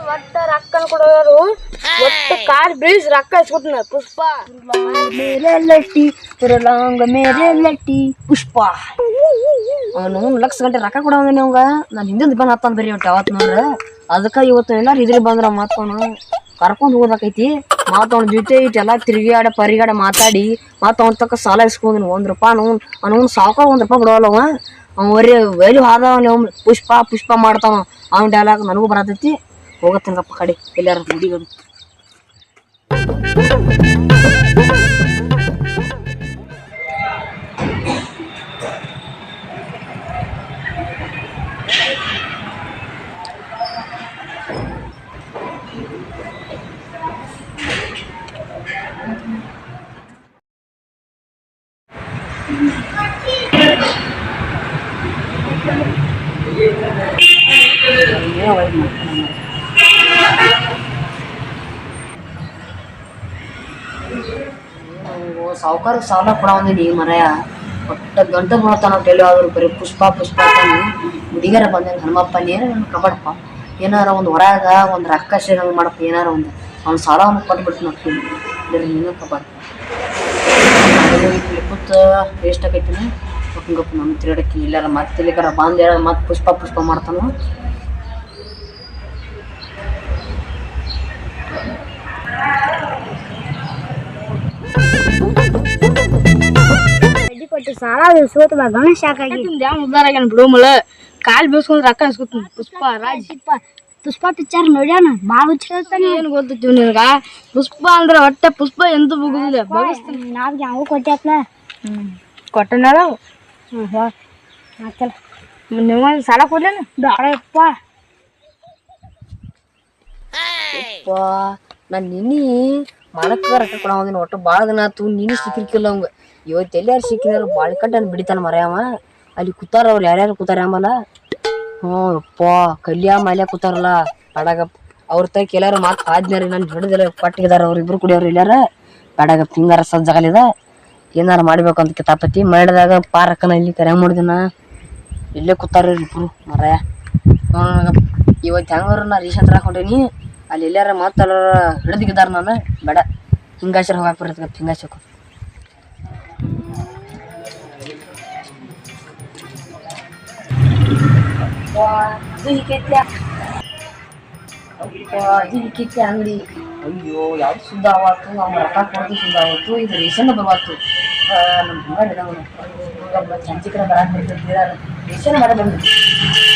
ಒಟ್ಟ ರೊಕ್ಕನ ಕೊಡೋರು ಒಟ್ಟು ಕಾರ್ ಬೀಳ್ಸಿ ರೊಕ್ಕ ಇಸ್ಕೊಟ್ನ ಪುಷ್ಪ ಮೇರೆ ಲಟ್ಟಿ ತುರಲಾಂಗ ಮೇರೆ ಲಟ್ಟಿ ಪುಷ್ಪ ಅವನು ಲಕ್ಷ ಗಂಟೆ ರೊಕ್ಕ ಕೊಡವಂಗ ಅವಂಗ ನಾನು ಹಿಂದಿಂದ ಬಂದು ಹತ್ತಂದ್ ಬರೀ ಒಟ್ಟು ಯಾವತ್ತು ನೋಡ್ರೆ ಅದಕ್ಕೆ ಇವತ್ತು ಎಲ್ಲಾರು ಇದ್ರಿ ಬಂದ್ರ ಮಾತವನು ಕರ್ಕೊಂಡು ಹೋಗೋದಕ್ಕೈತಿ ಮಾತು ಅವ್ನ ಜೊತೆ ಇಟ್ಟೆಲ್ಲ ತಿರುಗಾಡ ಪರಿಗಾಡ ಮಾತಾಡಿ ಮತ್ತು ಅವ್ನ ತಕ್ಕ ಸಾಲ ಇಸ್ಕೊಂಡ್ನು ₹1 ಅವ್ನು ಸಾವುಕಾರ ₹1 ಬಿಡವಲ್ಲವ ಅವ್ನು ಒಯ್ಲು ಹಾದವನು ಪುಷ್ಪ ಪುಷ್ಪ ಮಾಡ್ತಾವ ಅವ್ನ ಡೈಲಾಗ್ ನನಗೂ ಬರತೈತಿ ಹೋಗತ್ತಂಗಪ್ಪ ಕಡೆ ಎಲ್ಲಾರ ಹುಡುಗರು ಸಾವುಕಾರ ಸಾಲ ಕೊಡವಂದಿನಿ ಮರಯ ಒಟ್ಟ ಗಂಟೆ ಮಾಡ್ತಾನ ಎಲ್ಲಿಯಾದ್ರು ಬರೀ ಪುಷ್ಪ ಪುಷ್ಪ ಅಂತಾನೆ ಹುಡುಗಿಯರ ಬಂದಂಗೆ ಹನುಮಪ್ಪ ನೀರ ಕಬಡಪ್ಪ ಏನಾರ ಒಂದು ಹೊರಗ ಒಂದು ರೊಕ್ಕ ಸೇರಂಗೆ ಮಾಡಪ್ಪ ಏನಾರ ಒಂದು ಅವ್ನ ಸಾಲ ಅವ್ನು ಕೊಟ್ಬಿಡ್ತು ನೋಡ್ತೀನಿ ನೀನು ಕಬಾಡ ಕೂತ ವೇಸ್ಟ್ ಆಗೈತಿನ ಗಪ್ಪ ನಮ್ಮ ತಿರುಗಡಕ್ಕೆ ಇಲ್ಲಾರ ಮತ್ತೆ ಇಲ್ಲಿಗಾರ ಬಂದು ಹೇಳ ಮತ್ತೆ ಪುಷ್ಪ ಪುಷ್ಪ ಮಾಡ್ತಾನ ಸಾಲ ಸೋತ ಗಣೇಶ ಉದ್ದಾರ ಬಿಡೋಮಳ ಕಾಲ್ ಬೀಸ್ಕೊಂಡ್ ರೊಕ್ಕ ಇಸ್ಕೊತೀನಿ ಪುಷ್ಪ ರಾಜ್ ಪುಷ್ಪ ಪಿಕ್ಚರ್ ನೋಡ್ಯಾನ ಭಾಳ ಹುಚ್ಚಿರ್ತಾನೆ ಏನು ಗೊತ್ತಿತ್ತು ನಿನಗ ಪುಷ್ಪ ಅಂದ್ರೆ ಹೊಟ್ಟೆ ಪುಷ್ಪ ಎಂತ ಬುಗುದಿಲ್ಲ ಬಗಸ್ತೀನಿ ನಾವು ಯಾವ ಕೊಟ್ಟಾಕ್ಲ ಕೊಟ್ಟನಾಳ ಹಾಕಲ್ಲ ನಿಮ್ಮ ಸಾಲ ಕೊಡ್ಲೇನ ಬೇಡಪ್ಪ ನಾನು ನಿನ್ನೆ ಮಾಡಕ್ಕ ರೊಕ್ಕ ಕೊಡೋದಿನ ಒಟ್ಟು ಭಾಳ ದಿನ ಆತು ನೀನು ಸಿಕ್ಕಿರ್ಕಿಲ್ಲ ಅವಂಗ ಇವತ್ತು ಎಲ್ಲಾರು ಸಿಕ್ಕಿದಾರ ಬಾಳಿ ಕಟ್ಟನ್ನು ಬಿಡಿತಾನ ಮರ್ಯಾಮ ಅಲ್ಲಿ ಕೂತಾರ ಅವ್ರು ಯಾರ್ಯಾರು ಕೂತಾರ ಆಂಬಲ್ಲ ಯಪ್ಪ ಕಲ್ಯಾ ಮಾಲ್ಯ ಕೂತಾರಲ್ಲ ಬೇಡಗಪ್ಪ ಅವ್ರ ತಕ್ಕ ಎಲ್ಲಾರು ಮಾತು ಆದ್ನಾರಿ ನಾನು ಹಿಡಿದಿಲ್ಲ ಪಟ್ಟಿಗಿದಾರ ಅವ್ರು ಇಬ್ರು ಕುಡಿಯೋರು ಇಲ್ಲಾರ ಬೇಡಗಪ್ಪ ಹಿಂಗಾರ ಸಜ್ಜಾಗಲಿದ ಏನಾರು ಮಾಡ್ಬೇಕು ಅಂತ ಕಿತಾಪತಿ ಮಾಡಿದಾಗ ಪಾರಕ್ಕನ ಇಲ್ಲಿ ಕರೆ ಮಾಡಿದಿನ ಇಲ್ಲೇ ಕೂತಾರ ಇಬ್ರು ಮರ್ಯ ಇವತ್ತು ಹೆಂಗಾರ ನಾ ರೀಸೆಂಟ್ ಹಾಕೊಂಡೇನಿ ಅಲ್ಲಿ ಎಲ್ಲಾರ ಮಾತಾಡ ಹಿಡಿದಿದ್ದಾರ ನಾನು ಬೇಡ ಹಿಂಗಾಶರ ಹೋಗಾಕ್ ಬರ್ತಗಪ್ಪ ಹಿಂಗಾಶಕ್ಕೆ ಅಂಗಡಿ ಅಯ್ಯೋ ಯಾವ್ದು ಸುದ್ದ ಆವತ್ತು ಅವ್ನ ರೊಕ್ಕ ಕೊಡ್ದು ಸುದ್ದ ಆವತ್ತು ಇದು ರೇಷನ್ ಬರ್ವಾತು ನಮ್ಮ ಚಂಚಿಕರ ಬರಾಕ್ ಬರ್ತೈತಿ ರೇಷನ್ ಮಾಡ ಬಂದ್ರಿ